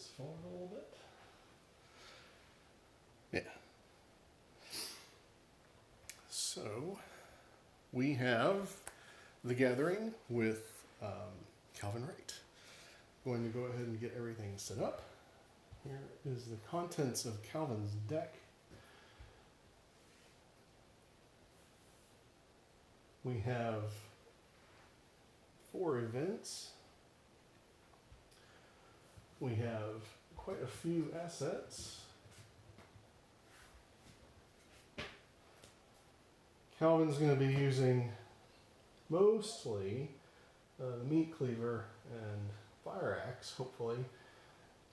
this forward a little bit. Yeah. So we have The Gathering with Calvin Wright. Going to go ahead and get everything set up. Here is the contents of Calvin's deck. We have 4 events. We have quite a few assets. Calvin's going to be using mostly the meat cleaver and fire axe, hopefully,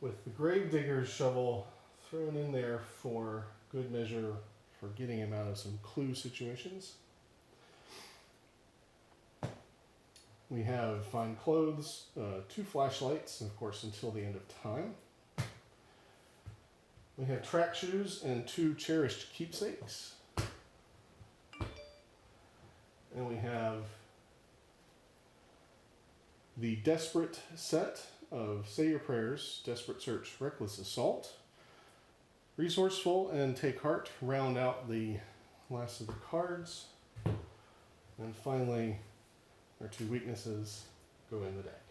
with the gravedigger's shovel thrown in there for good measure for getting him out of some clue situations. We have fine clothes, 2 flashlights, and of course until the end of time. We have track shoes and 2 cherished keepsakes. And we have the Desperate set of Say Your Prayers, Desperate Search, Reckless Assault. Resourceful and Take Heart round out the last of the cards. And finally, our 2 weaknesses go in the deck.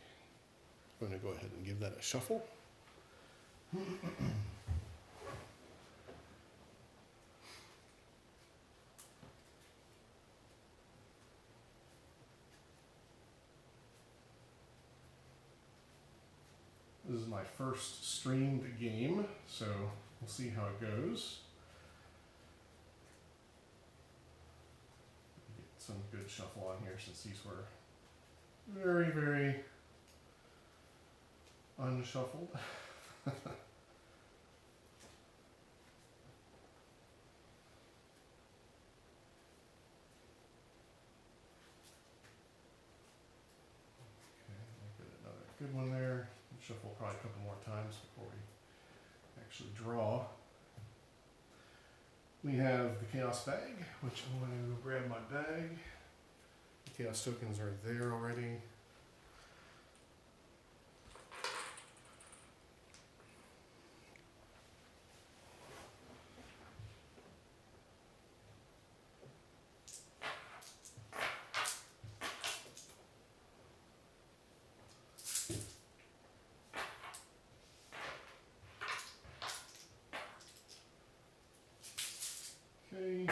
I'm going to go ahead and give that a shuffle. This is my first streamed game, so we'll see how it goes. Get some good shuffle on here since these were very, very unshuffled. Good one there. We'll shuffle probably a couple more times before we actually draw. We have the Chaos bag, which I'm going to grab my bag. The Chaos tokens are there already. Okay,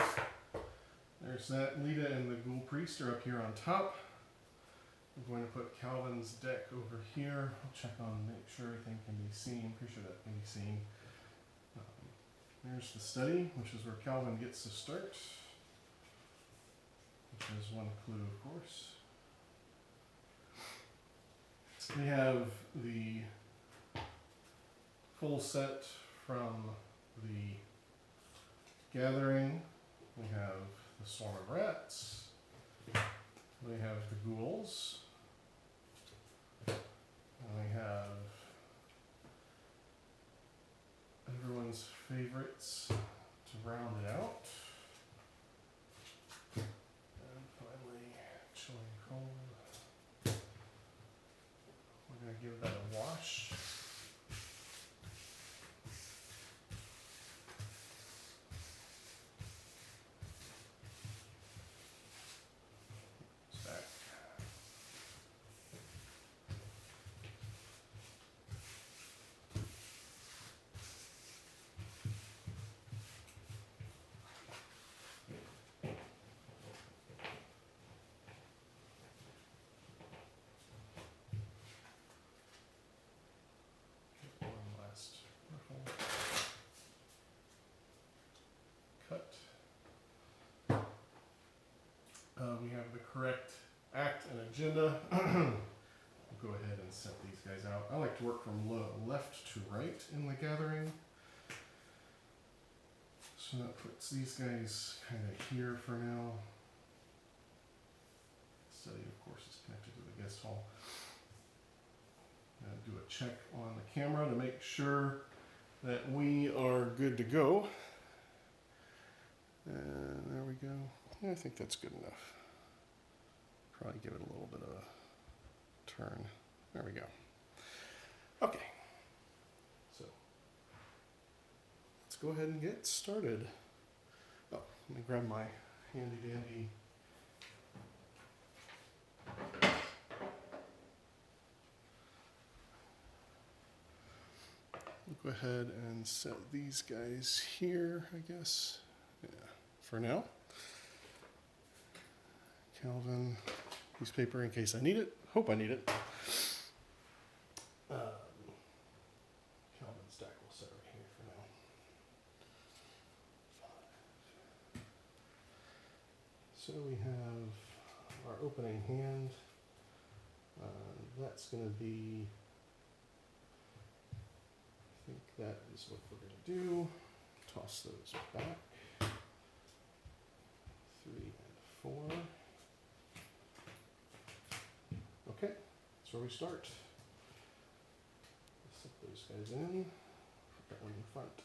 there's that. Lita and the Ghoul Priest are up here on top. I'm going to put Calvin's deck over here. I'll check on, make sure everything can be seen. Pretty sure that can be seen. There's the study, which is where Calvin gets to start. Which is one clue, of course. We have the full set from the Gathering. We have the Swarm of Rats. We have the Ghouls. And we have everyone's favorites to round it out. And finally, Chilling Cold. We're going to give that a wash. Cut. We have the correct act and agenda. We'll go ahead and set these guys out. I like to work from left to right in the Gathering. So that puts these guys kind of here for now. Study, of course, is connected to the guest hall. Do a check on the camera to make sure that we are good to go. And there we go. I think that's good enough. Probably give it a little bit of a turn. There we go. Okay. let's go ahead and get started. Oh, let me grab my handy dandy. We'll go ahead and set these guys here, I guess. Yeah, for now. Calvin, piece of paper in case I need it. Hope I need it. Calvin stack will set right here for now. 5. So we have our opening hand. That's going to be, I think that is what we're going to do. Toss those back. 3 and 4. Okay, that's where we start. Set those guys in. Put that one in front.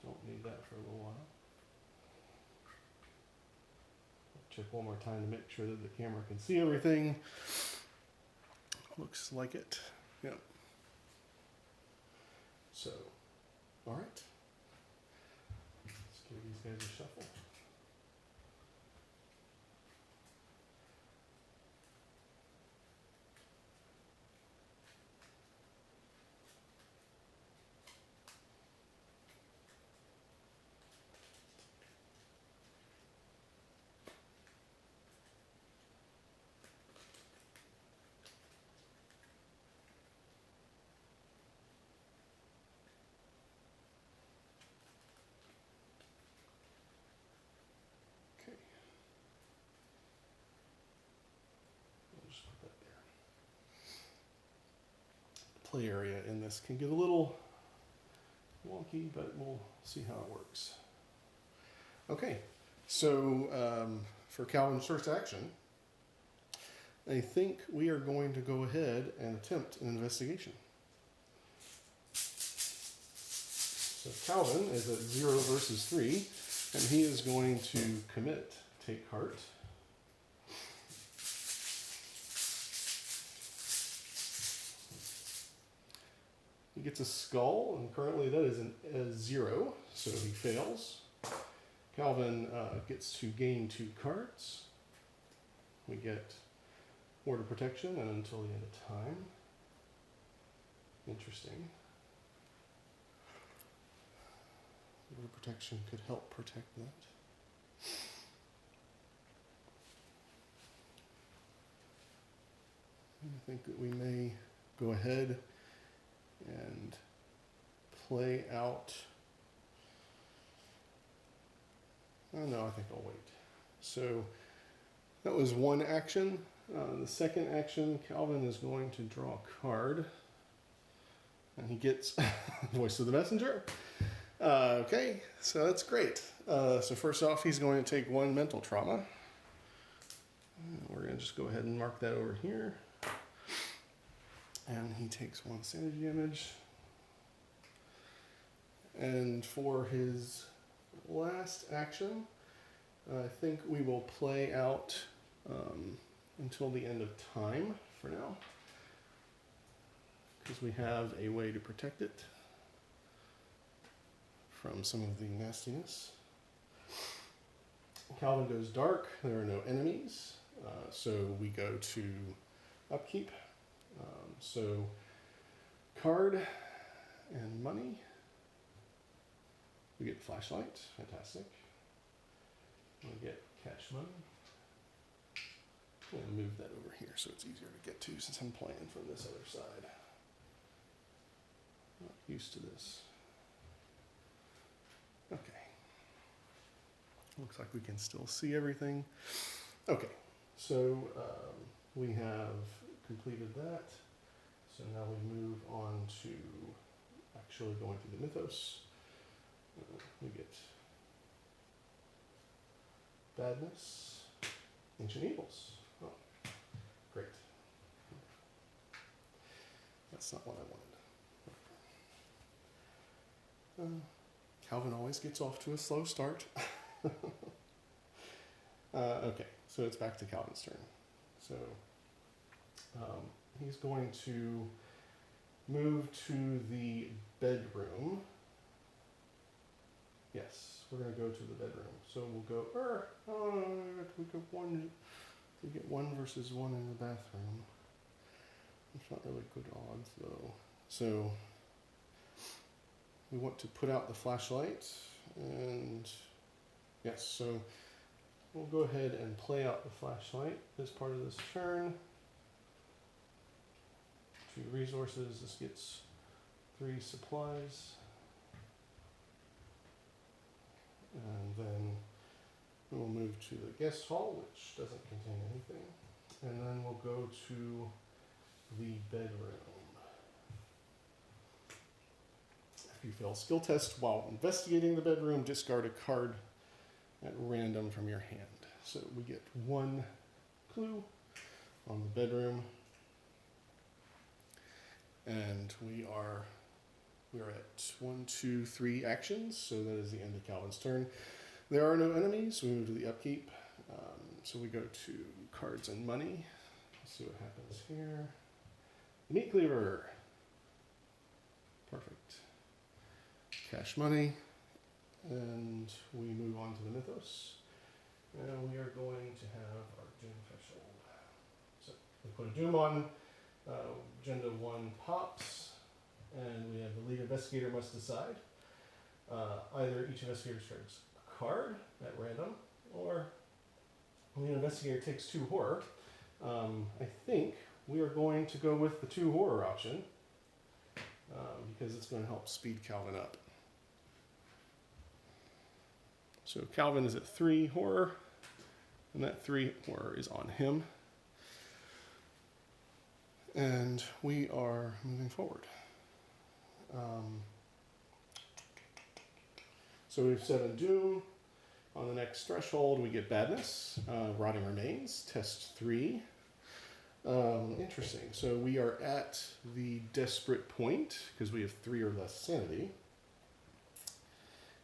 Don't need that for a little while. Check one more time to make sure that the camera can see everything. Looks like it. Yep. So, all right. Let's give these guys a shuffle. Play area in this can get a little wonky, but we'll see how it works. Okay, so for Calvin's first action, I think we are going to go ahead and attempt an investigation. So Calvin is at 0 versus 3, and he is going to commit, take heart. He gets a skull, and currently that is a 0, so he fails. Calvin gets to gain 2 cards. We get Ward of Protection and until the end of time. Interesting. Ward of Protection could help protect that. I think that we may go ahead and play out. Oh no, I think I'll wait. So that was one action. The second action, Calvin is going to draw a card, and he gets Voice of the Messenger. Okay, so that's great. So first off, he's going to take 1 mental trauma. We're going to just go ahead and mark that over here. And he takes 1 sanity damage. And for his last action, I think we will play out until the end of time for now, because we have a way to protect it from some of the nastiness. Calvin goes dark. There are no enemies, so we go to upkeep. So card and money. We get flashlight, fantastic. We get cash money. I'm going to move that over here so it's easier to get to since I'm playing from this other side. Not used to this. Okay. Looks like we can still see everything. Okay, so we have completed that. So now we move on to actually going through the mythos. We get badness, ancient evils. Oh, great. That's not what I wanted. Calvin always gets off to a slow start. Okay, so it's back to Calvin's turn. So he's going to move to the bedroom. Yes, we're going to go to the bedroom. So we'll go, we get 1 versus 1 in the bathroom. It's not really good odds though. So we want to put out the flashlight, and yes, so we'll go ahead and play out the flashlight as part of this turn. 2 resources, this gets 3 supplies. And then we'll move to the guest hall, which doesn't contain anything. And then we'll go to the bedroom. If you fail a skill test while investigating the bedroom, discard a card at random from your hand. So we get 1 clue on the bedroom. And we are at 1, 2, 3 actions, so that is the end of Calvin's turn. There are no enemies. We move to the upkeep. So we go to cards and money. Let's see what happens here. Meat cleaver. Perfect. Cash money. And we move on to the mythos. And we are going to have our doom threshold. So we put a doom on. Agenda 1 pops. And we have the lead investigator must decide. Either each investigator starts a card at random, or the lead investigator takes 2 horror. I think we are going to go with the 2 horror option because it's going to help speed Calvin up. So Calvin is at 3 horror, and that 3 horror is on him. And we are moving forward. So we've 7 doom. On the next threshold, we get badness, rotting remains, test 3. Interesting. So we are at the desperate point because we have 3 or less sanity.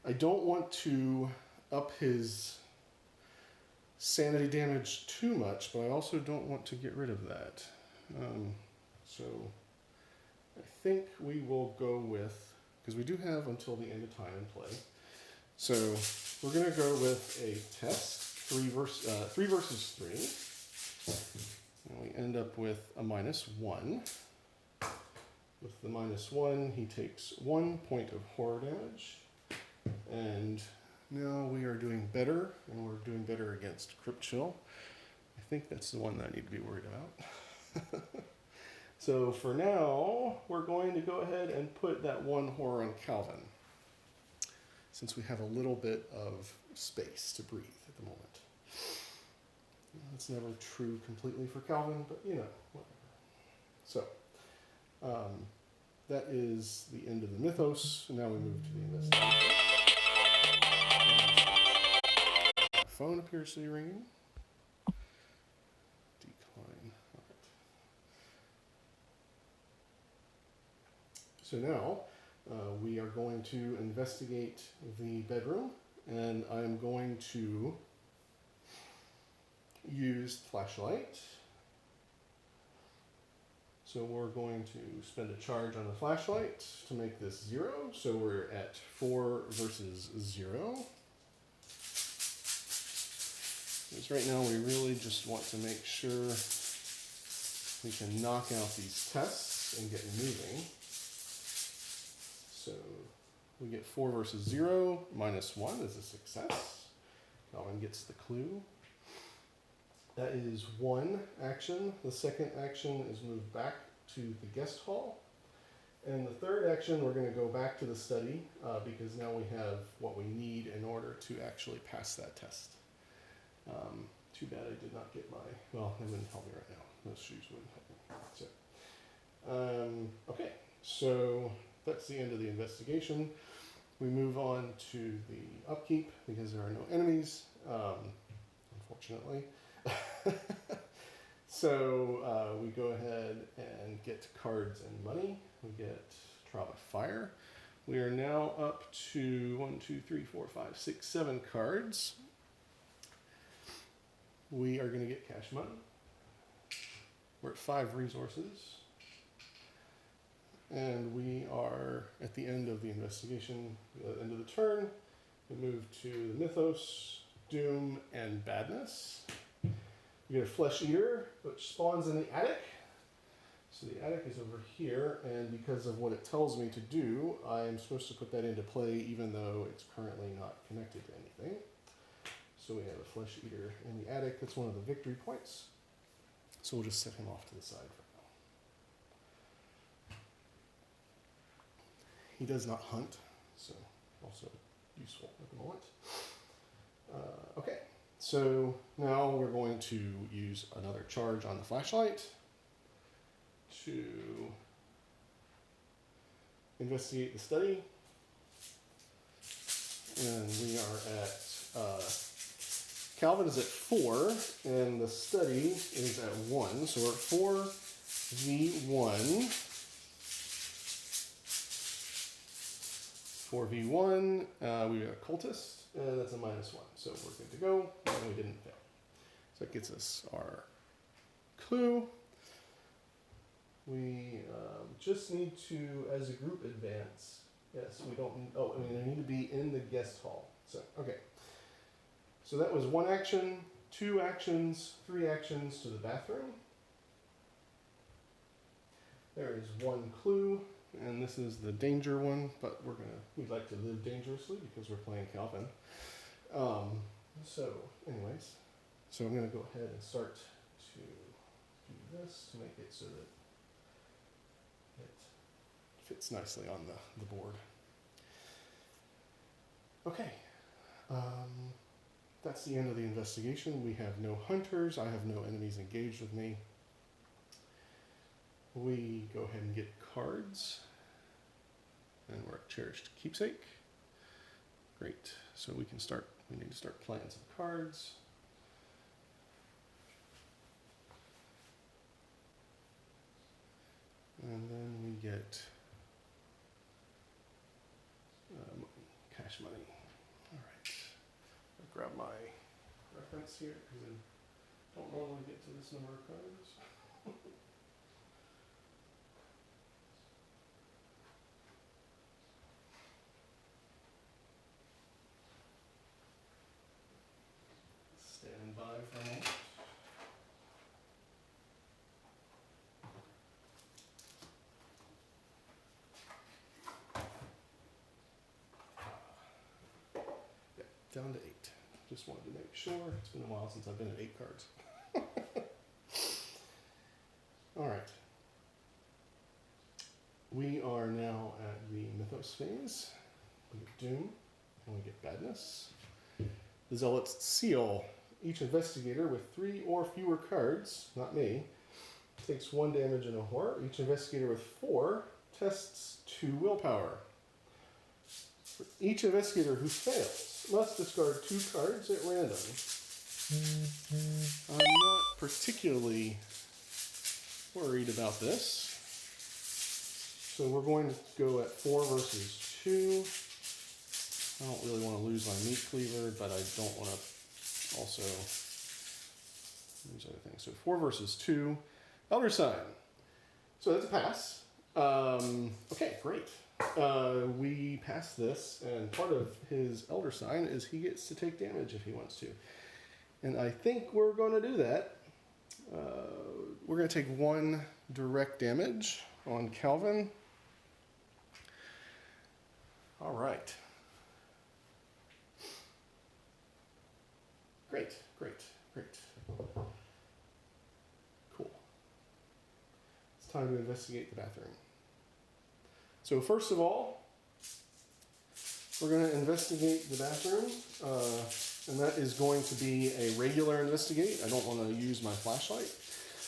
I don't want to up his sanity damage too much, but I also don't want to get rid of that. So I think we will go with, because we do have until the end of time in play. So we're going to go with a test, 3 versus 3. And we end up with a -1. With the -1, he takes 1 point of horror damage. And now we are doing better, and we're doing better against Crypt Chill. I think that's the one that I need to be worried about. So for now, we're going to go ahead and put that 1 horror on Calvin, since we have a little bit of space to breathe at the moment. It's never true completely for Calvin, but you know, whatever. So that is the end of the mythos. Now we move to the investigation. Phone appears to be ringing. Decline. All right. So now we are going to investigate the bedroom, and I'm going to use flashlight. So we're going to spend a charge on the flashlight to make this 0. So we're at 4 versus 0. Because right now we really just want to make sure we can knock out these tests and get moving. So we get 4 versus 0, -1 is a success. Calvin gets the clue. That is 1 action. The second action is move back to the guest hall. And the third action, we're going to go back to the study because now we have what we need in order to actually pass that test. Too bad I did not get my, well, they wouldn't help me right now. Those shoes wouldn't help me. So, okay, so that's the end of the investigation. We move on to the upkeep because there are no enemies, unfortunately. So we go ahead and get cards and money. We get Trial by Fire. We are now up to 1, 2, 3, 4, 5, 6, 7 cards. We are going to get cash money. We're at 5 resources. And we are at the end of the investigation, the end of the turn. We move to the Mythos, Doom, and Badness. We get a Flesh Eater, which spawns in the attic. So the attic is over here, and because of what it tells me to do, I am supposed to put that into play even though it's currently not connected to anything. So we have a Flesh Eater in the attic. That's one of the victory points. So we'll just set him off to the side for now. He does not hunt, so also useful at the moment. Okay, so now we're going to use another charge on the flashlight to investigate the study. And we are at, Calvin is at 4, and the study is at 1. So we're at 4v1. 4v1, we got a cultist, and that's a -1. So we're good to go, and we didn't fail. So that gets us our clue. We just need to, as a group, advance. Yes, we don't, oh, I mean, we need to be in the guest hall. So, okay. So that was 1 action, 2 actions, 3 actions to the bathroom. There is 1 clue. And this is the danger one, but we'd like to live dangerously because we're playing Calvin. So anyways, so I'm gonna go ahead and start to do this to make it so that it fits nicely on the board. Okay, that's the end of the investigation. We have no hunters, I have no enemies engaged with me. We go ahead and get cards, and we're at Cherished Keepsake. Great, so we need to start playing some cards. And then we get cash money. All right, I'll grab my reference here because I don't normally get to this number of cards. Stand by for a moment. Yeah, down to 8. Just wanted to make sure. It's been a while since I've been at 8 cards. All right. We are now at the Mythos phase. We get Doom, and we get Badness. The Zealot's Seal. Each investigator with 3 or fewer cards, not me, takes 1 damage and a horror. Each investigator with 4 tests 2 willpower. For each investigator who fails must discard 2 cards at random. I'm not particularly worried about this. So we're going to go at 4 versus 2. I don't really want to lose my meat cleaver, but I don't want to also lose other things. So 4 versus 2. Elder Sign. So that's a pass. Okay, great. We pass this, and part of his Elder Sign is he gets to take damage if he wants to. And I think we're going to do that. We're going to take 1 direct damage on Calvin. All right. Great, great, great. Cool. It's time to investigate the bathroom. So first of all, we're going to investigate the bathroom, and that is going to be a regular investigate. I don't want to use my flashlight.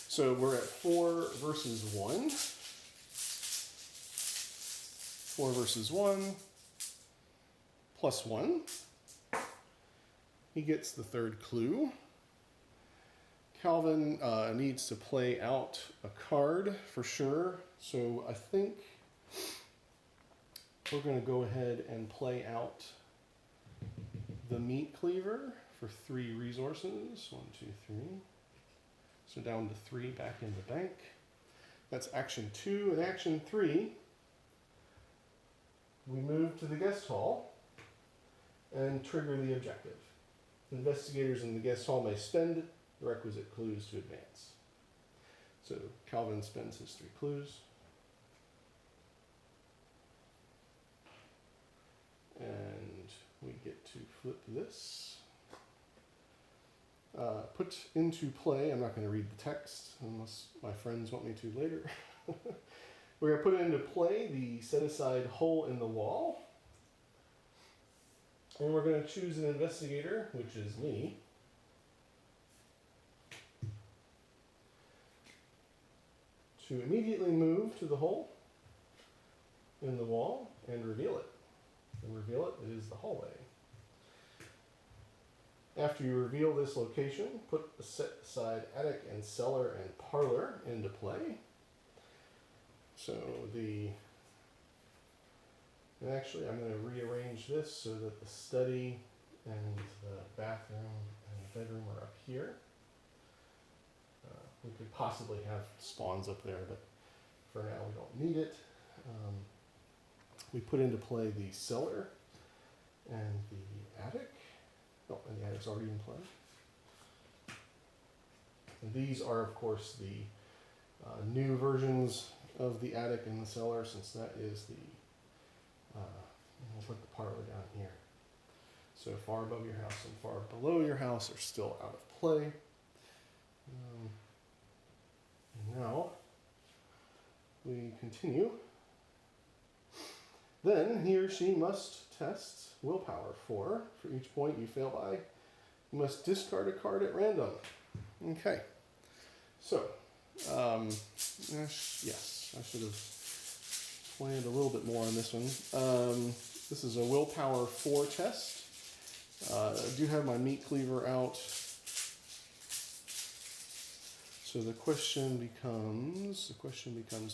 So we're at 4 versus 1. 4 versus 1, plus 1. He gets the 3rd clue. Calvin needs to play out a card for sure. So I think we're going to go ahead and play out the meat cleaver for 3 resources. 1, 2, 3. So down to 3 back in the bank. That's action 2. And action 3, we move to the guest hall and trigger the objective. Investigators in the guest hall may spend the requisite clues to advance. So Calvin spends his 3 clues. And we get to flip this. Put into play, I'm not going to read the text unless my friends want me to later. We're going to put into play the set-aside hole in the wall. And we're going to choose an investigator, which is me. To immediately move to the hole in the wall and reveal it. And reveal it, it is the hallway. After you reveal this location, put the set-aside attic and cellar and parlor into play. So and actually I'm going to rearrange this so that the study and the bathroom and the bedroom are up here. We could possibly have spawns up there, but for now we don't need it. We put into play the cellar and the attic. Oh, and the attic's already in play. And these are, of course, the new versions of the attic and the cellar, since that is the, we'll put the parlor down here. So far above your house and far below your house are still out of play. Now, we continue. Then he or she must test willpower 4. For each point you fail by, you must discard a card at random. Okay. So, yes, I should have planned a little bit more on this one. This is a willpower 4 test. I do have my meat cleaver out. So the question becomes, do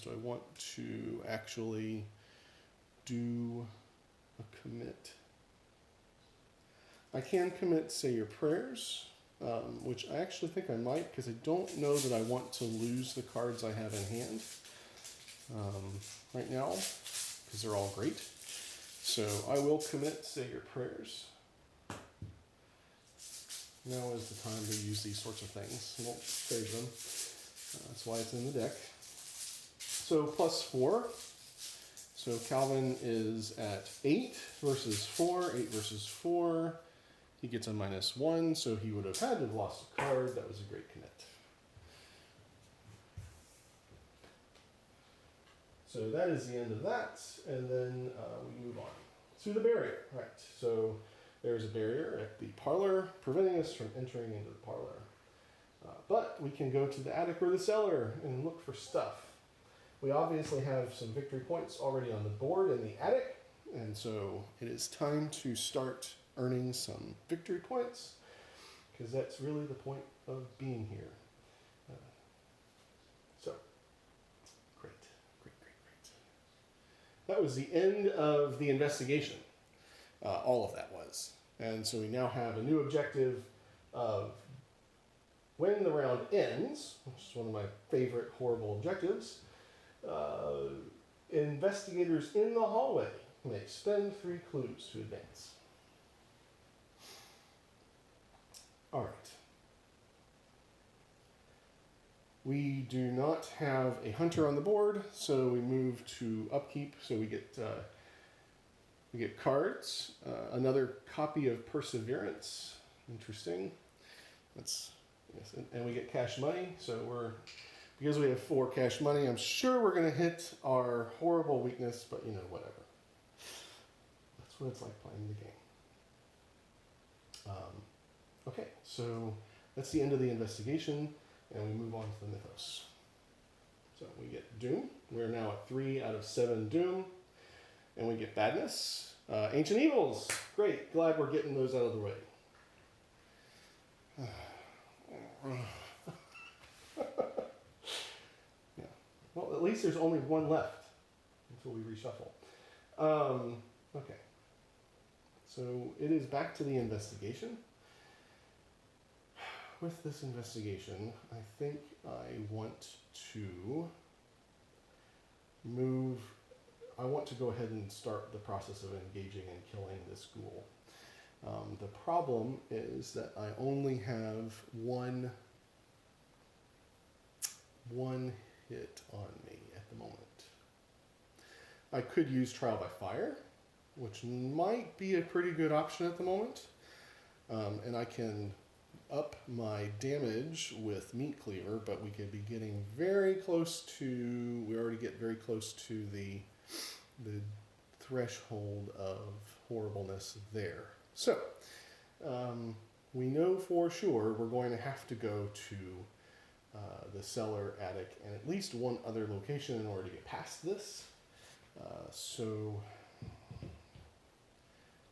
I want to actually do a commit? I can commit say your prayers, which I actually think I might, because I don't know that I want to lose the cards I have in hand right now, because they're all great. So I will commit say your prayers. Now is the time to use these sorts of things. I won't save them. That's why it's in the deck. So plus 4. So Calvin is at 8 versus 4. 8 versus 4. He gets a -1, so he would have had to have lost a card. That was a great commit. So that is the end of that. And then we move on to the barrier. Right. So there's a barrier at the parlor, preventing us from entering into the parlor. But we can go to the attic or the cellar and look for stuff. We obviously have some victory points already on the board in the attic, and so it is time to start earning some victory points, because that's really the point of being here. So, great. That was the end of the investigation. All of that was. And so we now have a new objective of when the round ends, which is one of my favorite horrible objectives, investigators in the hallway may spend 3 clues to advance. All right. We do not have a hunter on the board, so we move to upkeep. So we get cards, another copy of Perseverance. Interesting. Yes, and we get cash money. So because we have 4 cash money, I'm sure we're going to hit our horrible weakness, but whatever. That's what it's like playing the game. Okay, so that's the end of the investigation, and we move on to the mythos. So we get Doom. We're now at 3 out of 7 Doom. And we get Badness. Ancient Evils. Great. Glad we're getting those out of the way. Yeah. Well, at least there's only 1 left until we reshuffle. Okay. So it is back to the investigation. with this investigation, I think I want to go ahead and start the process of engaging and killing this ghoul. The problem is that I only have one hit on me at the moment. I could use trial by fire, which might be a pretty good option at the moment. And I can up my damage with meat cleaver, but we could be getting very close to, we already get very close to the threshold of horribleness there. So, we know for sure we're going to have to go to the cellar, attic, and at least one other location in order to get past this. So,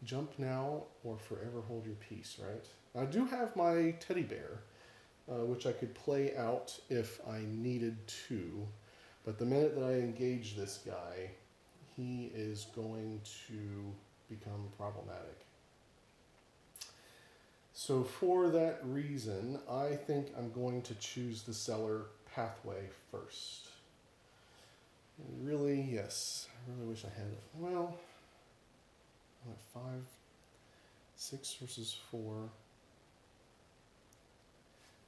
jump now or forever hold your peace, right? I do have my teddy bear, which I could play out if I needed to, but the minute that I engage this guy, he is going to become problematic. So for that reason, I think I'm going to choose the cellar pathway first. Really, yes, I really wish I had it. Well, I'm at 5, 6 versus 4.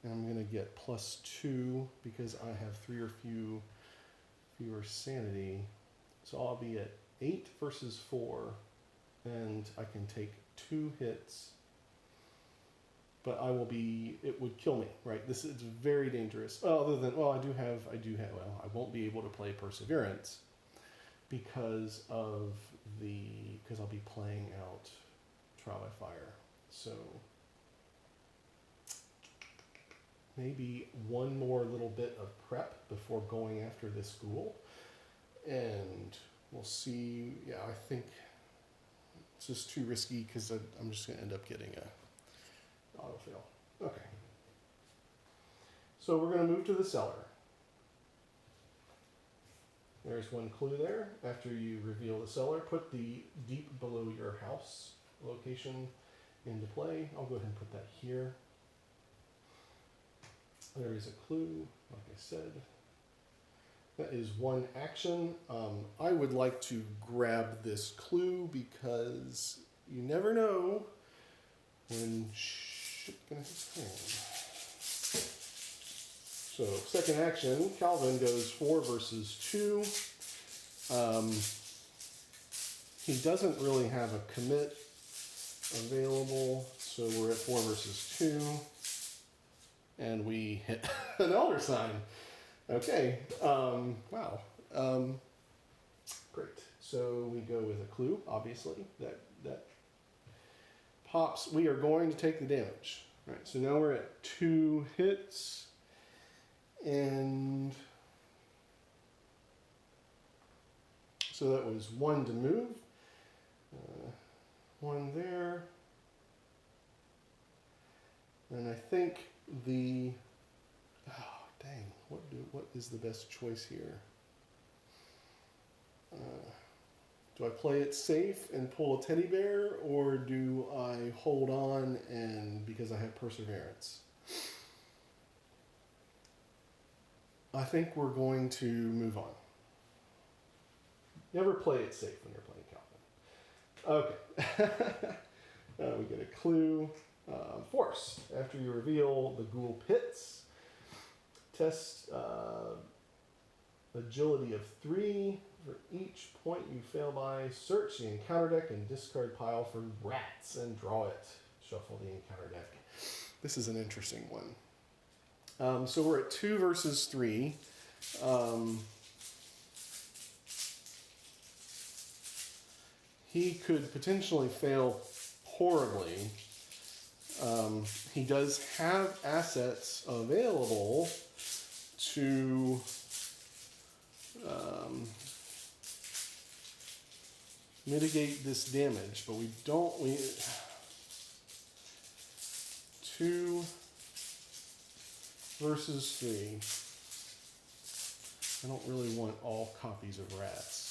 And I'm going to get +2 because I have 3 or fewer sanity. So I'll be at 8 versus 4, and I can take 2 hits. But it would kill me, right? It's very dangerous. Other than, I I won't be able to play Perseverance because I'll be playing out Trial by Fire. So maybe one more little bit of prep before going after this ghoul. And we'll see. Yeah, I think it's just too risky because I'm just going to end up getting a autofill. Okay. So we're going to move to the cellar. There's one clue there. After you reveal the cellar, put the deep below your house location into play. I'll go ahead and put that here. There is a clue, like I said. That is one action. I would like to grab this clue because you never know when shit gonna hit the fan. So second action, Calvin goes 4 versus 2. He doesn't really have a commit available, so we're at 4 versus 2. And we hit an elder sign. Okay, wow. Great. So we go with a clue, obviously, that pops. We are going to take the damage. All right, so now we're at 2 hits. And so that was 1 to move. 1 there. And I think dang, what is the best choice here? Do I play it safe and pull a teddy bear, or do I hold on because I have Perseverance? I think we're going to move on. Never play it safe when you're playing Calvin. Okay. We get a clue. Force. After you reveal the ghoul pits, test agility of 3. For each point you fail by, search the encounter deck and discard pile for rats and draw it. Shuffle the encounter deck. This is an interesting one. So we're at 2 versus 3. He could potentially fail horribly. He does have assets available to mitigate this damage, but we 2 versus 3. I don't really want all copies of rats.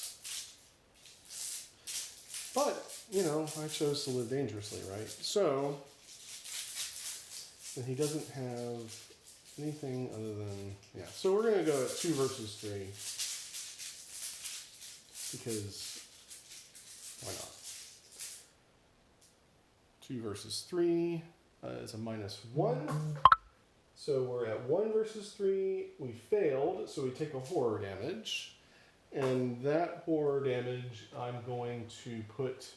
But, I chose to live dangerously, right? So And he doesn't have anything other than, yeah. So we're going to go at 2 versus 3. Because, why not? 2 versus 3 is a -1. So we're at 1 versus 3. We failed, so we take a horror damage. And that horror damage, I'm going to put...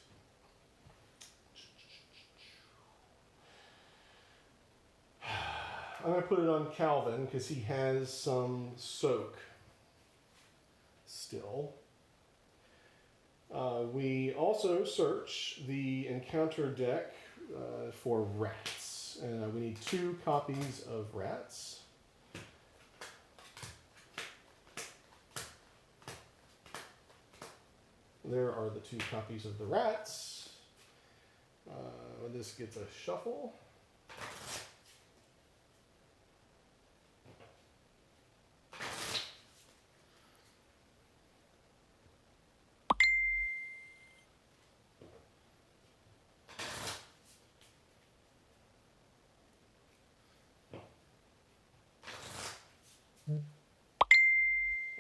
I'm going to put it on Calvin because he has some soak still. We also search the encounter deck for rats. We need 2 copies of rats. There are the 2 copies of the rats. This gets a shuffle.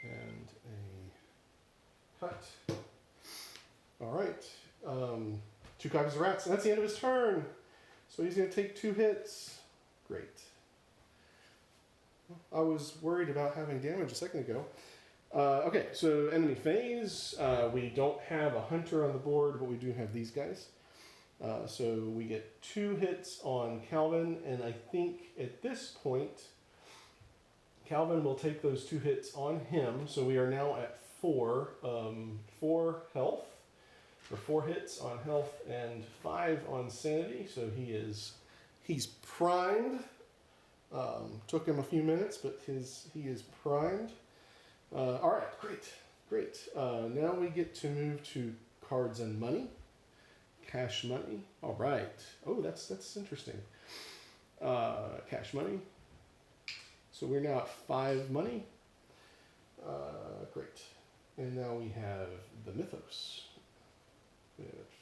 And a cut. All right. 2 copies of rats. And that's the end of his turn. So he's going to take 2 hits. Great. I was worried about having damage a second ago. Okay, so enemy phase. We don't have a hunter on the board, but we do have these guys. So we get 2 hits on Calvin, and I think at this point, Calvin will take those 2 hits on him. So we are now at 4 health, or 4 hits on health and 5 on sanity. So he's primed. Took him a few minutes, but he is primed. All right, great. Now we get to move to cards and money, cash money. All right. Oh, that's interesting. Cash money. So we're now at 5 money. Great. And now we have the mythos.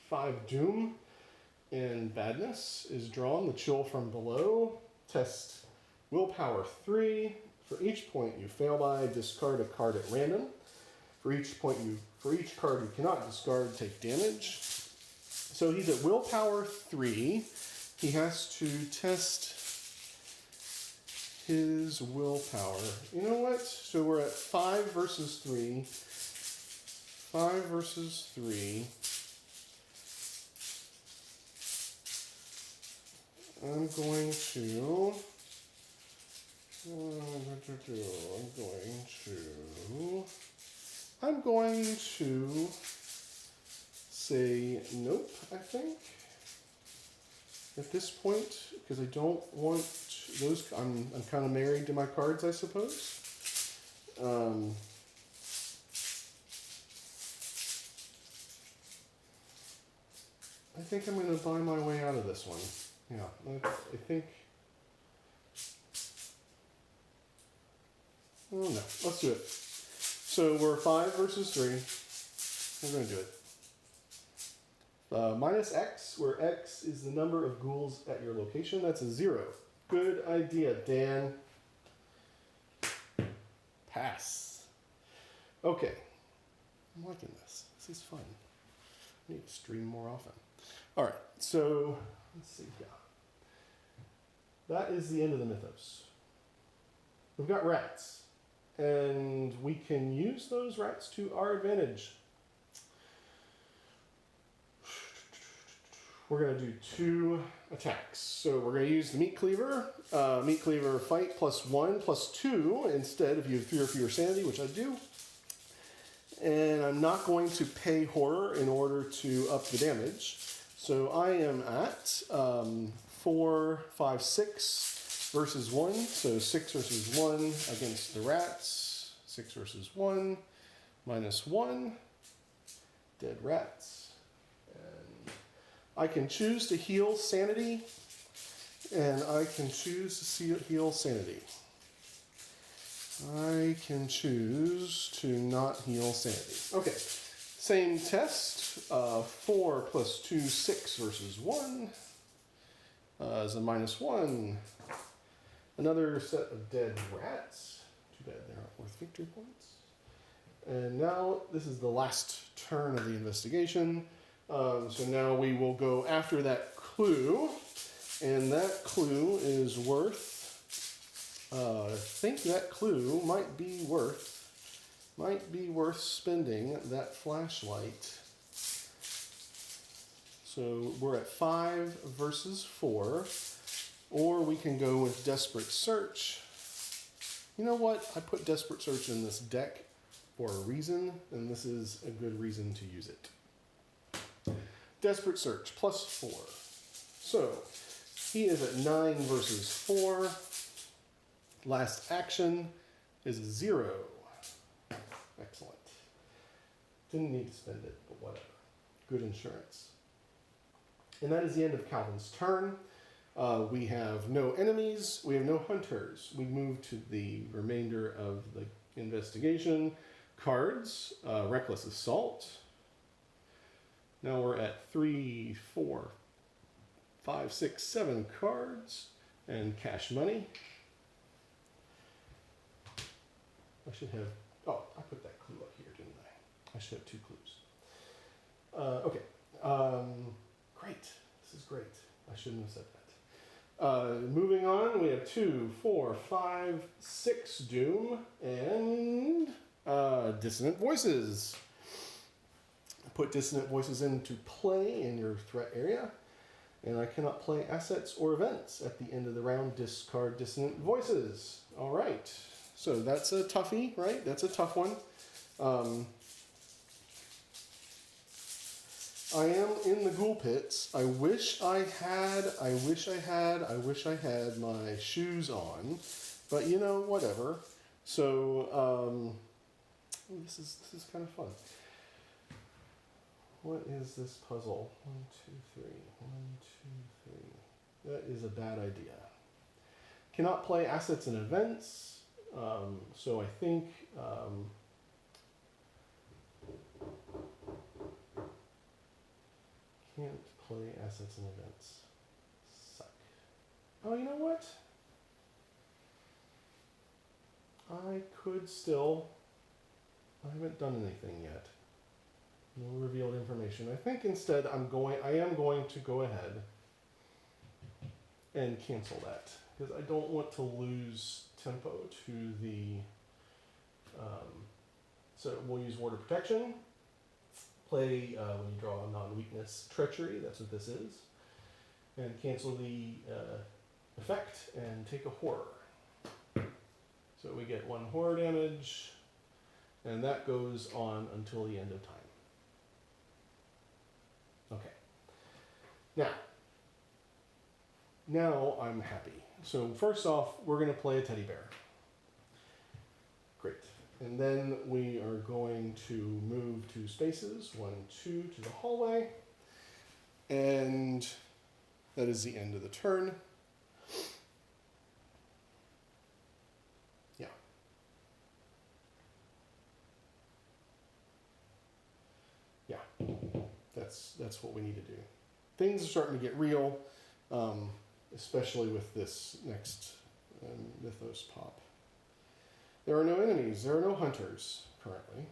5 doom and badness is drawn. The chill from below. Test willpower 3. For each point you fail by, discard a card at random. For each card you cannot discard, take damage. So he's at willpower 3. He has to test his willpower. You know what? So we're at 5 versus 3. 5 versus 3. I'm going to say nope, I think, at this point, because I don't want those. I'm kind of married to my cards, I suppose. I think I'm going to buy my way out of this one. Yeah, I think. Oh no, let's do it. So we're 5 versus 3. We're going to do it. Minus X, where X is the number of ghouls at your location. That's a 0. Good idea, Dan. Pass. Okay. I'm liking this. This is fun. I need to stream more often. All right, so let's see. Yeah. That is the end of the mythos. We've got rats, and we can use those rats to our advantage. We're going to do 2 attacks. So we're going to use the meat cleaver. Meat cleaver fight +1 +2 instead if you have 3 or fewer sanity, which I do. And I'm not going to pay horror in order to up the damage. So I am at 4, 5, 6 versus 1. So 6 versus 1 against the rats. 6 versus 1. -1. Dead rats. I can choose to heal sanity, and I can choose to heal sanity. I can choose to not heal sanity. Okay, same test. 4 + 2, 6 versus 1. Is a -1. Another set of dead rats. Too bad they aren't worth victory points. And now this is the last turn of the investigation. So now we will go after that clue. And that clue is worth, I think that clue might be worth spending that flashlight. So we're at 5 versus 4, or we can go with Desperate Search. You know what? I put Desperate Search in this deck for a reason, and this is a good reason to use it. Desperate Search, +4. So he is at 9 versus 4. Last action is a 0. Excellent. Didn't need to spend it, but whatever. Good insurance. And that is the end of Calvin's turn. We have no enemies. We have no hunters. We move to the remainder of the investigation. Cards, Reckless Assault. Now we're at 3, 4, 5, 6, 7 cards. And Cash Money. I should have, oh, I put that clue up here, didn't I? I should have 2 clues. Okay. Great. This is great. I shouldn't have said that. Moving on, we have 2, 4, 5, 6 Doom and Dissonant Voices. Put Dissonant Voices into play in your threat area, and I cannot play assets or events. At the end of the round, discard Dissonant Voices. All right. So that's a toughie, right? That's a tough one. I am in the ghoul pits. I wish I had my shoes on, but you know, whatever. So this is kind of fun. What is this puzzle? 1, 2, 3. 1, 2, 3. That is a bad idea. Cannot play assets and events. So I think can't play assets and events. Suck. Oh, you know what? I could still. I haven't done anything yet. No revealed information. I think instead I am going to go ahead and cancel that because I don't want to lose tempo to the. So we'll use Ward of Protection. Play when you draw a non-weakness Treachery. That's what this is. And cancel the effect and take a horror. So we get 1 horror damage, and that goes on until the end of time. Okay. Now I'm happy. So first off, we're going to play a teddy bear. Great. And then we are going to move 2 spaces, 1, 2 to the hallway. And that is the end of the turn. Yeah. Yeah. That's what we need to do. Things are starting to get real, especially with this next Mythos pop. There are no enemies. There are no hunters currently.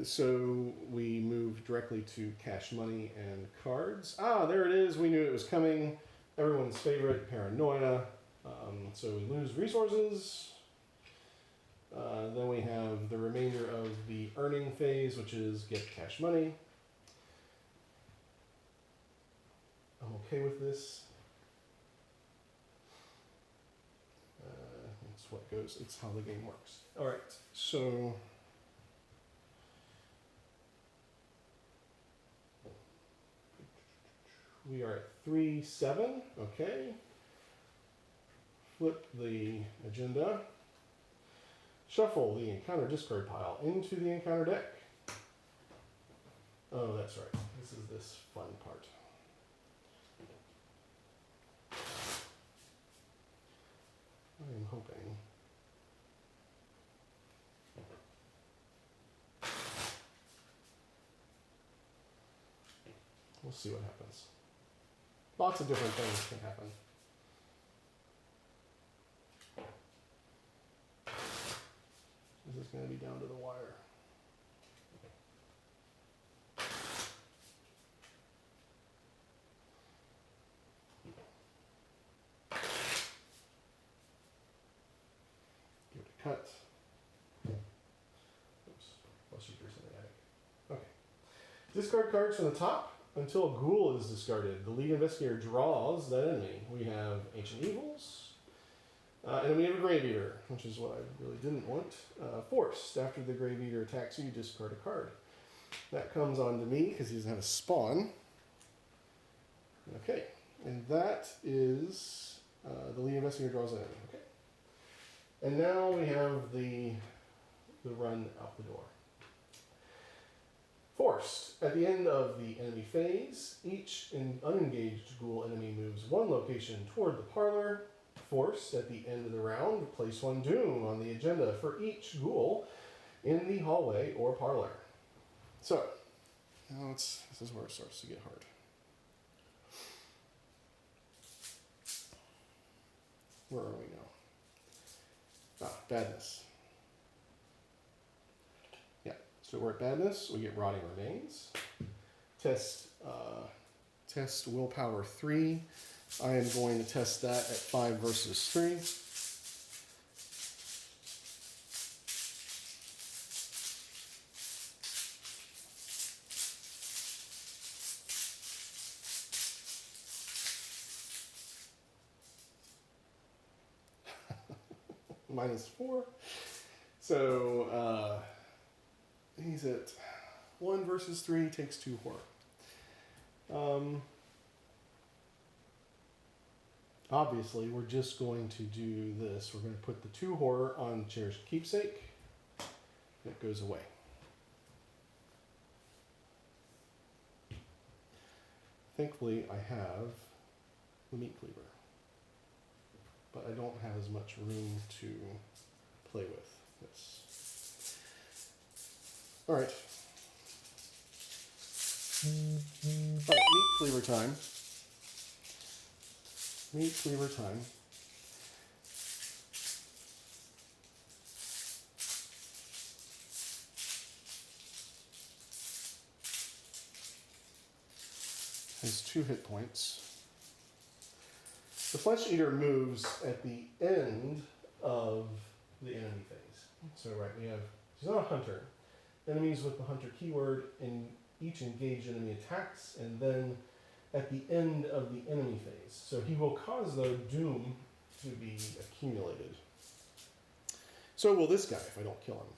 So we move directly to Cash Money and cards. Ah, there it is. We knew it was coming. Everyone's favorite, Paranoia. So we lose resources. Then we have the remainder of the earning phase, which is get Cash Money. I'm okay with this. It's what goes. It's how the game works. All right. So we are at 3-7. Okay. Flip the agenda. Shuffle the encounter discard pile into the encounter deck. Oh, that's right. This is this fun part. I am hoping. We'll see what happens. Lots of different things can happen. This is going to be down to the wire. Give it a cut. Oops. Plus you threw something at it. Okay. Discard cards from the top until a ghoul is discarded. The lead investigator draws that enemy. We have Ancient Evils. And then we have a Grave Eater, which is what I really didn't want. Forced. After the Grave Eater attacks you, discard a card. That comes on to me because he doesn't have a spawn. Okay. And that is the lead investigator draws an enemy. Okay. And now we have the run out the door. Forced. At the end of the enemy phase, each unengaged ghoul enemy moves one location toward the parlor. Forced. At the end of the round, place one doom on the agenda for each ghoul in the hallway or parlor. So, now this is where it starts to get hard. Where are we now? Badness. Yeah, so we're at badness. We get rotting remains. Test willpower 3. I am going to test that at 5 versus 3. -4. So he's at 1 versus 3, takes 2 horror. Obviously, we're just going to do this. We're going to put the 2 horror on cherished keepsake. It goes away. Thankfully, I have the meat cleaver. But I don't have as much room to play with. Yes. All right. All right, meat cleaver time. Meat cleaver time. Has 2 hit points. The Flesh Eater moves at the end of the enemy phase. So we have, he's not a hunter. Enemies with the hunter keyword in each engaged enemy attacks, and then at the end of the enemy phase. So he will cause the doom to be accumulated. So will this guy if I don't kill him.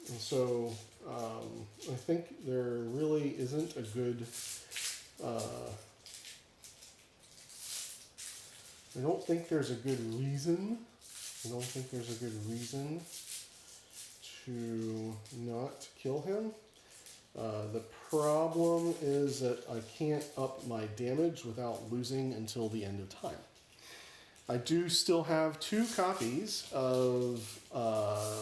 And so I think there really isn't a good... I don't think there's a good reason. I don't think there's a good reason to not kill him. The problem is that I can't up my damage without losing until the end of time. I do still have 2 copies of... I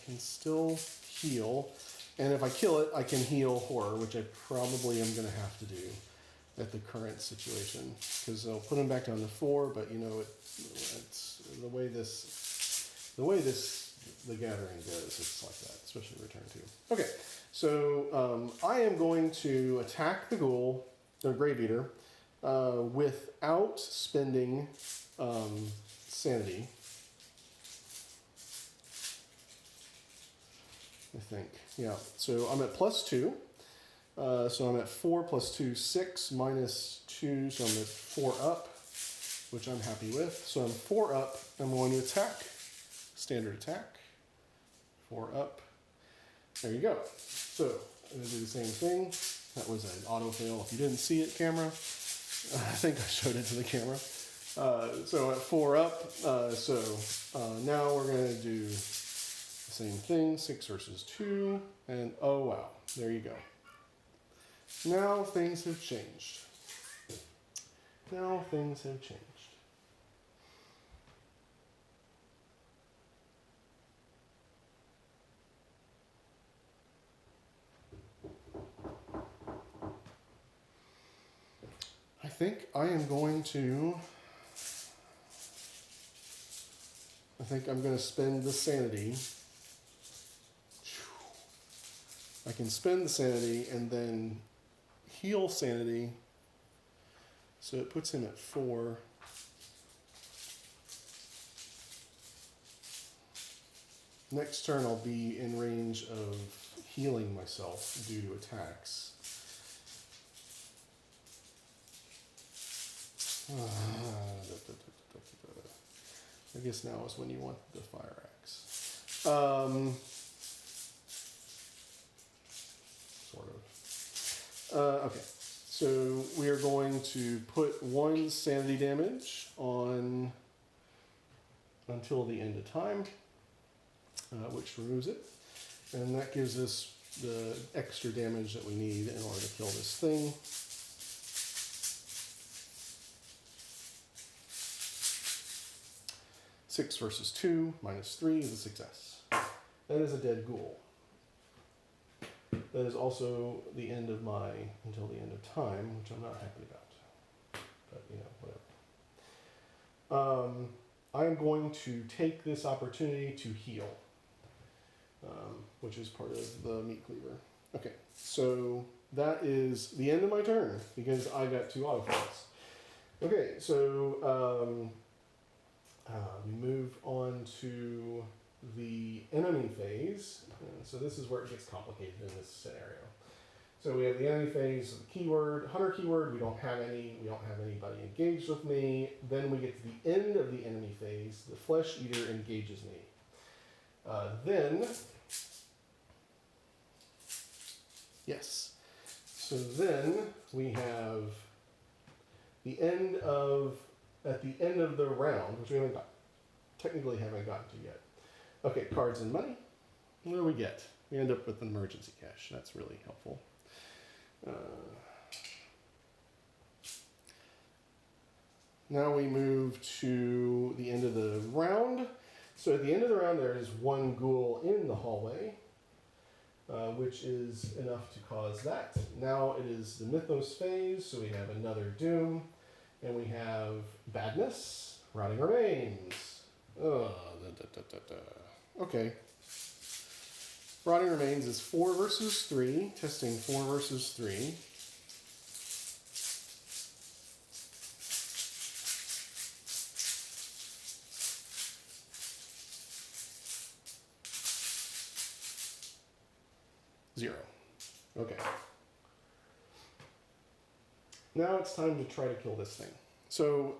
can still heal. And if I kill it, I can heal horror, which I probably am going to have to do at the current situation. Because I'll put him back down to 4, but you know, it's the way the gathering goes, it's like that, especially return 2. Okay, so I am going to attack the ghoul, the Grave Eater, without spending sanity. I think, yeah. So I'm at +2. So I'm at 4 + 2, 6, -2, so I'm at 4 up, which I'm happy with. So I'm 4 up. I'm going to attack. Standard attack. 4 up. There you go. So I'm going to do the same thing. That was an auto fail. If you didn't see it, camera, I think I showed it to the camera. So at 4 up. Now we're going to do the same thing. 6 versus 2. And oh wow, there you go. Now things have changed. Now things have changed. think I'm going to spend the sanity. I can spend the sanity and then heal sanity. So it puts him at 4. Next turn I'll be in range of healing myself due to attacks. I guess now is when you want the fire axe. Sort of. Okay, so we are going to put 1 sanity damage on until the end of time, which removes it. And that gives us the extra damage that we need in order to kill this thing. Six versus 2, -3 is a success. That is a dead ghoul. That is also the end of my until the end of time, which I'm not happy about. But you know, whatever. I am going to take this opportunity to heal, which is part of the meat cleaver. Okay, so that is the end of my turn because I got 2 autofills. Okay, so we move on to the enemy phase. And so this is where it gets complicated in this scenario. So we have the enemy phase, the keyword, hunter keyword, we don't have any, we don't have anybody engaged with me. Then we get to the end of the enemy phase, the flesh eater engages me. So then we have at the end of the round, which we technically haven't gotten to yet. Okay, cards and money. What do we get? We end up with an emergency cash. That's really helpful. Now we move to the end of the round. So at the end of the round, there is 1 ghoul in the hallway, which is enough to cause that. Now it is the mythos phase, so we have another doom, and we have badness, rotting remains. Okay. Rotting remains is 4 versus 3, testing 4 versus 3. Zero. Okay. Now it's time to try to kill this thing. So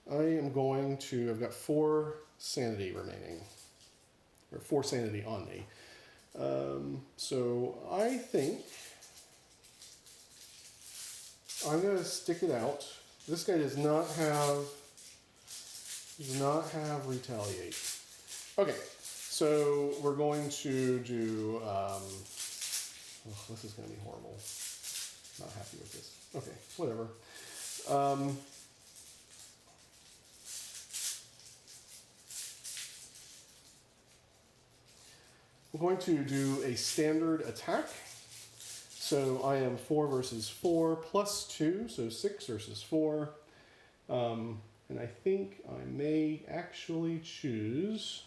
I am going to, I've got 4 sanity remaining, or 4 sanity on me. So I think I'm going to stick it out. This guy does not have retaliate. Okay. So we're going to do, this is going to be horrible. Not happy with this. Okay, whatever. We're going to do a standard attack. So I am 4 versus 4 plus 2, so 6 versus 4. And I think I may actually choose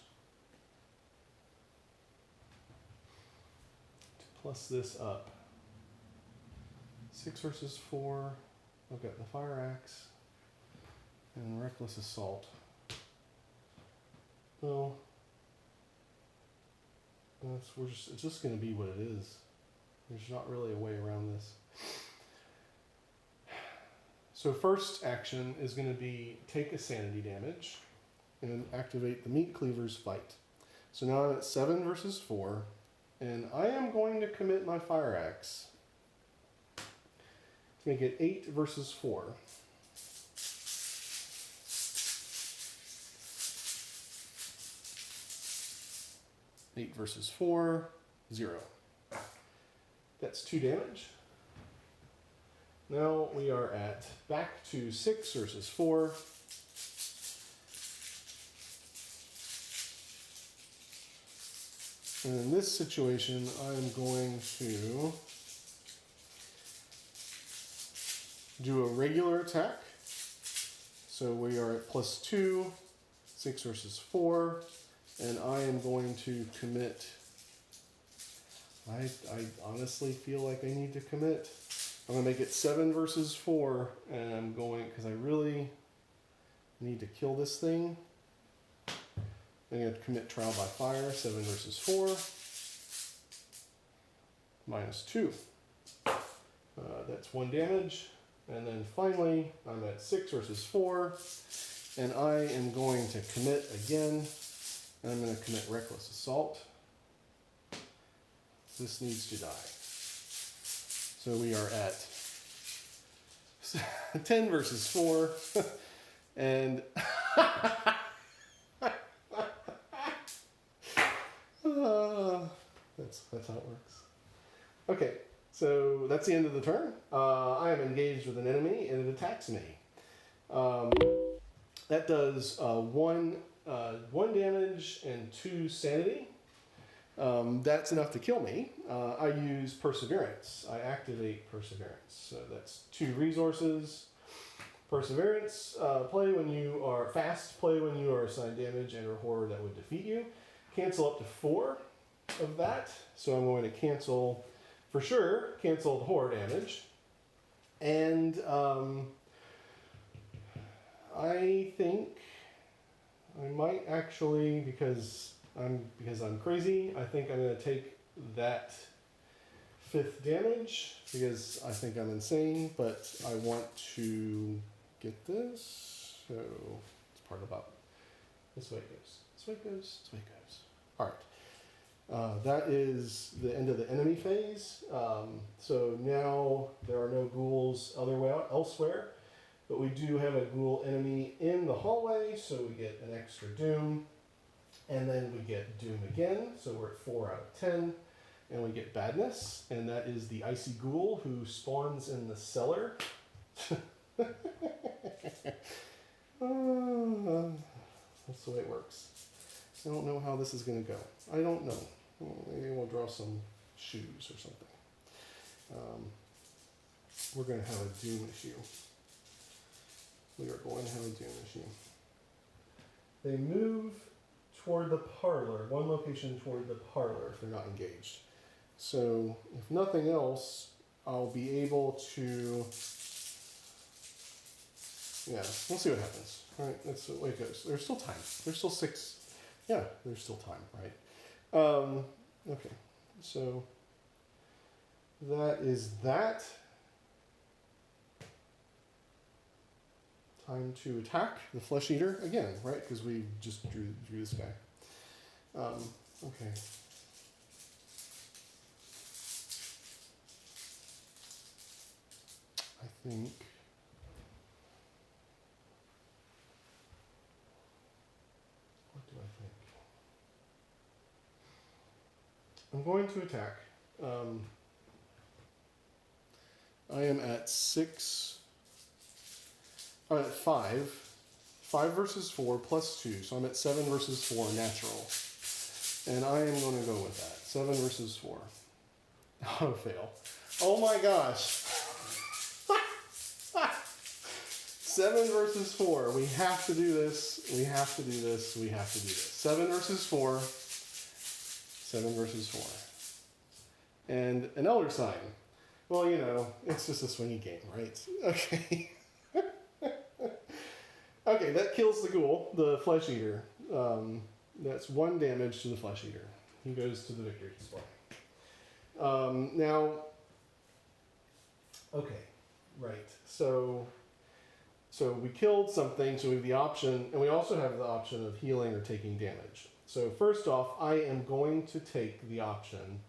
plus this up. 6 versus 4. I've got the fire axe and reckless assault. Well, it's just going to be what it is. There's not really a way around this. So first action is going to be take a sanity damage and activate the meat cleaver's fight. So now I'm at 7 versus 4. And I am going to commit my fire axe to make it 8 versus 4. Eight versus 4, 0. That's 2 damage. Now we are back to 6 versus 4. And in this situation, I'm going to do a regular attack. So we are at +2, 6 versus 4, and I am going to commit. I honestly feel like I need to commit. I'm going to make it 7 versus 4, and I'm going, because I really need to kill this thing. I'm going to commit trial by fire, 7 versus 4, -2. That's 1 damage. And then finally, I'm at 6 versus 4, and I am going to commit again. And I'm going to commit reckless assault. This needs to die. So we are at 10 versus 4, and that's how it works. Okay, so that's the end of the turn. I am engaged with an enemy, and it attacks me. That does 1 damage and 2 sanity. That's enough to kill me. I use Perseverance. I activate Perseverance. So that's 2 resources. Perseverance, play when you are fast, play when you are assigned damage and or horror that would defeat you. Cancel up to 4 of that. So I'm going to cancel, for sure, cancel the horror damage. And I think I might actually, because I'm crazy, I think I'm going to take that 5th damage because I think I'm insane, but I want to get this. So it's part about this way it goes. This way it goes. This way it goes. All right. That is the end of the enemy phase. So now there are no ghouls elsewhere, but we do have a ghoul enemy in the hallway, so we get an extra doom. And then we get Doom again, so we're at 4 out of 10. And we get Badness, and that is the icy ghoul who spawns in the cellar. That's the way it works. I don't know how this is going to go. I don't know. Maybe we'll draw some shoes or something. We're going to have a Doom issue. We are going to have a Doom issue. They move toward the parlor, 1 location toward the parlor if they're not engaged. So if nothing else, I'll be able to, yeah, we'll see what happens. All right, that's the way it goes. There's still time. There's still 6, yeah, there's still time, right? Okay, so that is that. Time to attack the flesh eater again, right? Because we just drew this guy. Okay. I think what do I think? I'm going to attack. I am at 6. I'm at 5. 5 versus 4 plus 2. So I'm at 7 versus 4 natural. And I am going to go with that. 7 versus 4. Oh, fail. Oh my gosh. 7 versus 4. We have to do this. We have to do this. We have to do this. 7 versus 4. 7 versus 4. And an elder sign. Well, you know, it's just a swingy game, right? Okay. Okay, that kills the ghoul, the flesh eater. That's 1 damage to the flesh eater. He goes to the victory display. Now, okay, right. So we killed something, so we have the option, and we also have the option of healing or taking damage. So first off, I am going to take the option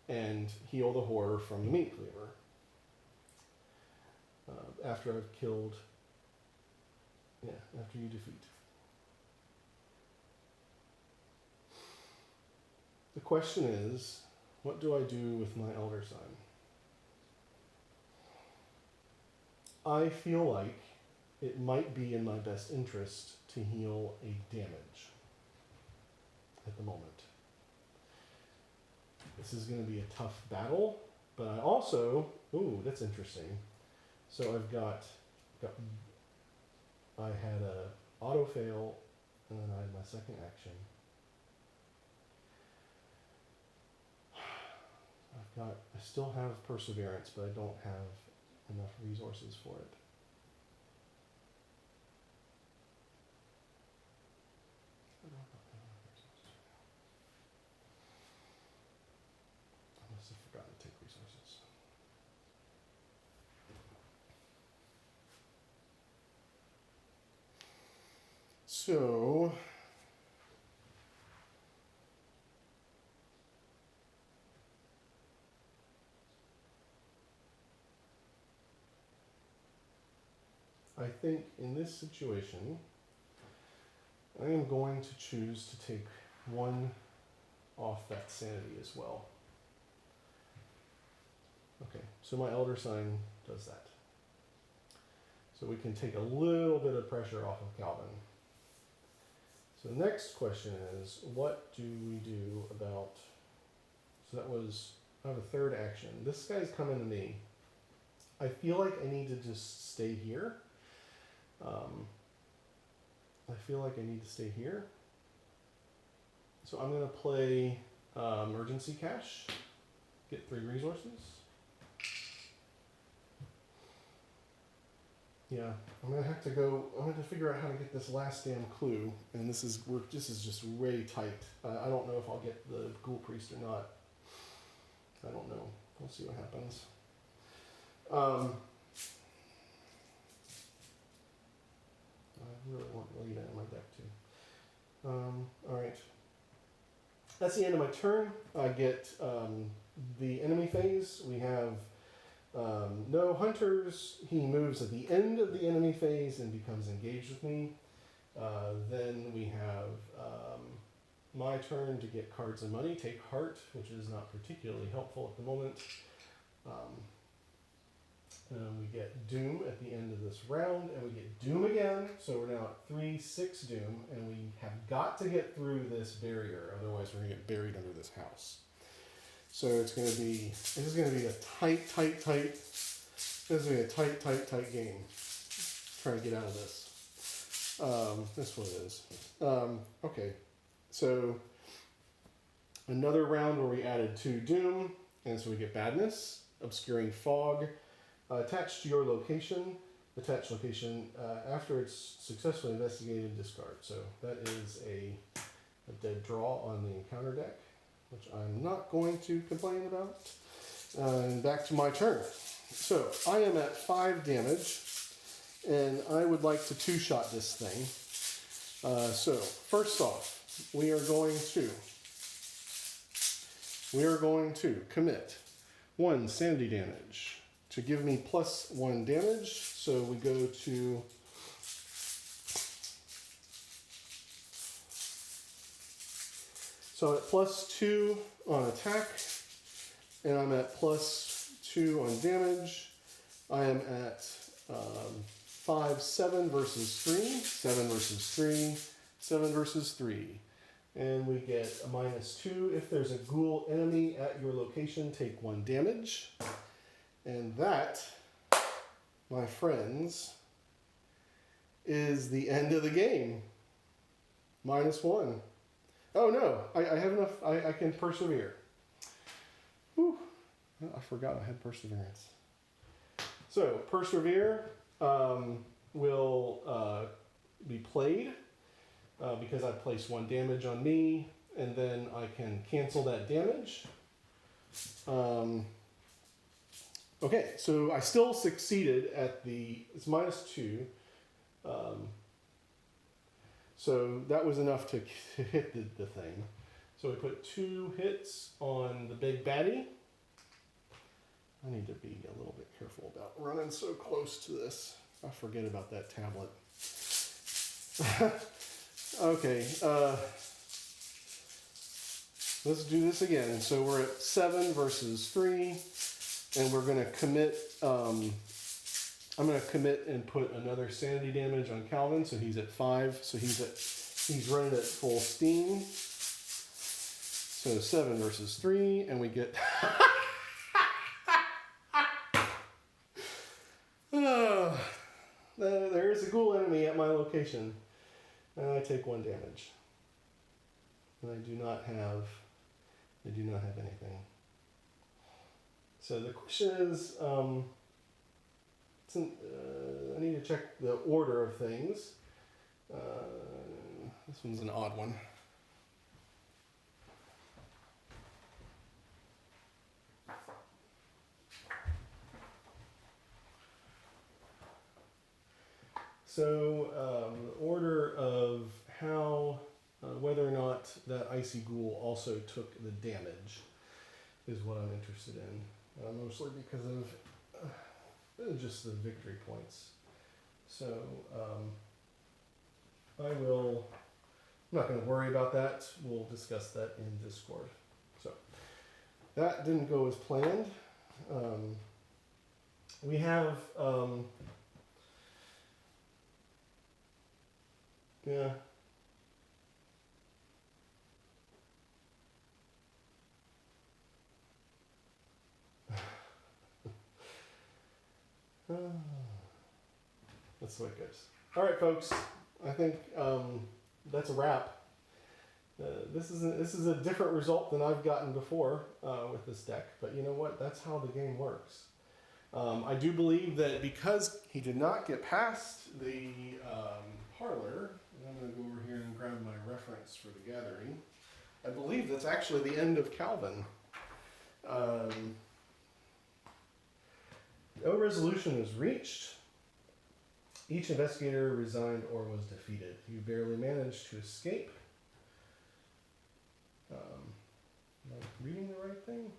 and heal the horror from the meat cleaver. After I've killed, after you defeat. The question is, what do I do with my elder sign? I feel like it might be in my best interest to heal a damage at the moment. This is going to be a tough battle, but I also, ooh, that's interesting. So I had a auto fail, and then I had my second action. I still have perseverance, but I don't have enough resources for it. I must have forgotten to take resources. So I think in this situation, I am going to choose to take one off that sanity as well. Okay, so my elder sign does that. So we can take a little bit of pressure off of Calvin. So the next question is, what do we do about, so I have a third action. This guy's coming to me. I feel like I need to just stay here. So I'm going to play emergency cash, get 3 resources. Yeah, I'm going to have to figure out how to get this last damn clue, and this is just way tight. I don't know if I'll get the ghoul priest or not. I don't know. We'll see what happens. I really want Lita in my deck too. Alright. That's the end of my turn. I get the enemy phase. We have no hunters. He moves at the end of the enemy phase and becomes engaged with me. Then we have my turn to get cards and money. Take heart, which is not particularly helpful at the moment. And we get Doom at the end of this round, and we get Doom again, so we're now at 3-6 Doom, and we have got to get through this barrier, otherwise we're going to get buried under this house. So this is going to be a tight game. Trying to get out of this. That's what it is. Okay, so another round where we added 2 Doom, and so we get Badness, Obscuring Fog, attached to your location. Attached location after it's successfully investigated, discard. So that is a dead draw on the encounter deck, which I'm not going to complain about. And back to my turn. So I am at 5 damage, and I would like to 2-shot this thing. So first off, we are going to commit 1 sanity damage to give me +1 damage. So we go to I'm at +2 on attack, and I'm at +2 on damage. I am at 5-7 versus 3, 7 versus 3, 7 versus 3. And we get a -2. If there's a ghoul enemy at your location, take 1 damage. And that, my friends, is the end of the game. -1. Oh no, I have enough, I can persevere. Whew. I forgot I had perseverance. So, persevere will be played because I placed 1 damage on me, and then I can cancel that damage. Okay, so I still succeeded at it's -2. So that was enough to hit the thing. So we put 2 hits on the big baddie. I need to be a little bit careful about running so close to this. I forget about that tablet. Okay, let's do this again. So we're at 7 versus 3, and we're going to commit. I'm going to commit and put another sanity damage on Calvin, so he's at 5. So he's running at full steam. So 7 versus 3, and we get. there is a ghoul enemy at my location. And I take 1 damage. And I do not have anything. So the question is, I need to check the order of things. This one's an odd one. So the order of how, whether or not that icy ghoul also took the damage is what I'm interested in. Mostly because of just the victory points. So I'm not going to worry about that. We'll discuss that in Discord. So that didn't go as planned. We have, yeah. That's the way it goes. All right, folks. I think that's a wrap. This is a different result than I've gotten before with this deck, but you know what? That's how the game works. I do believe that because he did not get past the parlor, and I'm going to go over here and grab my reference for the gathering. I believe that's actually the end of Calvin. No resolution was reached. Each investigator resigned or was defeated. You barely managed to escape. Am I reading the right thing?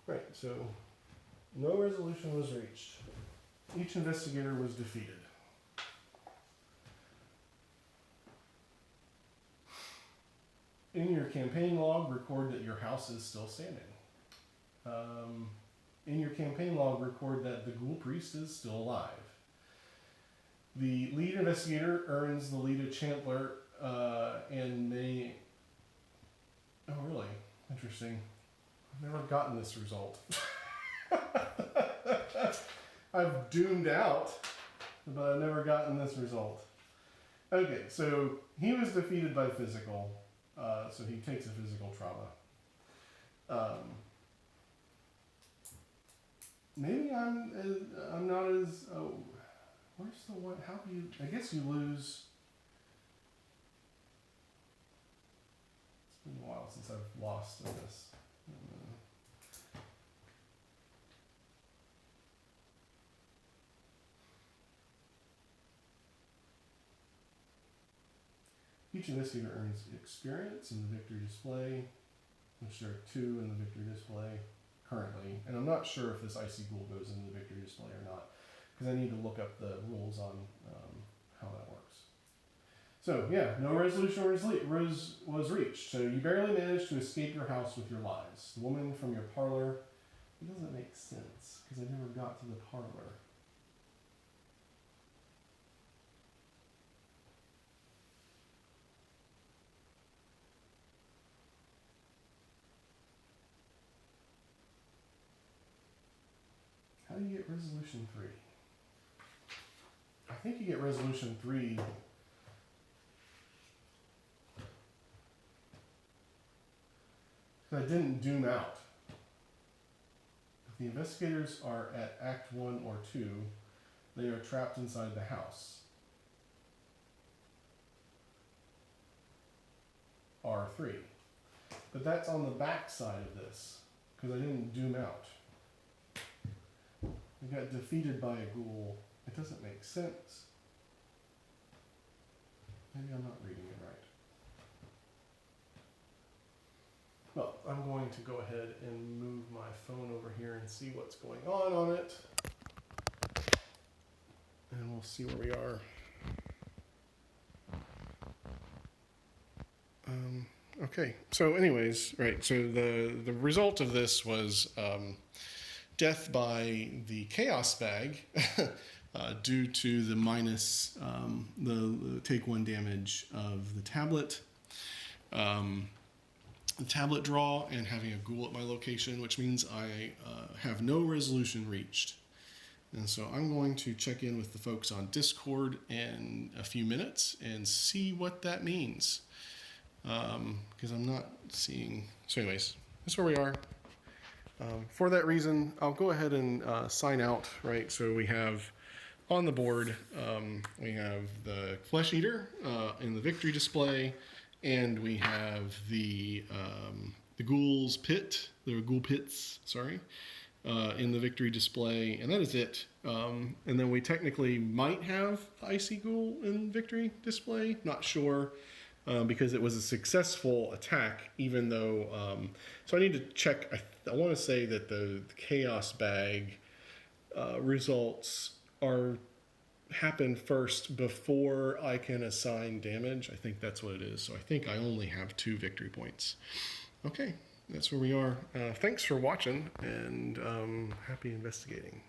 Right, so no resolution was reached. Each investigator was defeated. In your campaign log, record that your house is still standing. In your campaign log, record that the ghoul priest is still alive. The lead investigator earns the lead of Chandler and may... Oh, really? Interesting. I've never gotten this result. I've doomed out, but I've never gotten this result. Okay, so he was defeated by physical, so he takes a physical trauma. Maybe I'm not as... Oh, where's the one? How do you... I guess you lose... It's been a while since I've lost in this. Each investigator earns experience in the victory display, which there are 2 in the victory display currently. And I'm not sure if this icy ghoul goes in the victory display or not, because I need to look up the rules on how that works. So yeah, no resolution was reached. So you barely managed to escape your house with your lives. The woman from your parlor, it doesn't make sense, because I never got to the parlor. How do you get resolution 3? I think you get resolution 3. I didn't doom out. If the investigators are at Act 1 or 2, they are trapped inside the house. R3. But that's on the back side of this, because I didn't doom out. I got defeated by a ghoul. It doesn't make sense. Maybe I'm not reading it right. Well, I'm going to go ahead and move my phone over here and see what's going on it. And we'll see where we are. Okay, so anyways, right, so the result of this was death by the chaos bag due to the minus the take 1 damage of the tablet draw and having a ghoul at my location, which means I have no resolution reached. And so I'm going to check in with the folks on Discord in a few minutes and see what that means. Because I'm not seeing... So anyways, that's where we are. For that reason, I'll go ahead and sign out, right? So we have on the board, we have the Flesh Eater in the victory display, and we have the Ghoul's Pit, the Ghoul Pits, sorry, in the victory display, and that is it. And then we technically might have the Icy Ghoul in victory display, not sure, because it was a successful attack, even though, so I need to check, I want to say that the Chaos Bag results happen first before I can assign damage. I think that's what it is. So I think I only have 2 victory points. Okay, that's where we are. Thanks for watching, and happy investigating.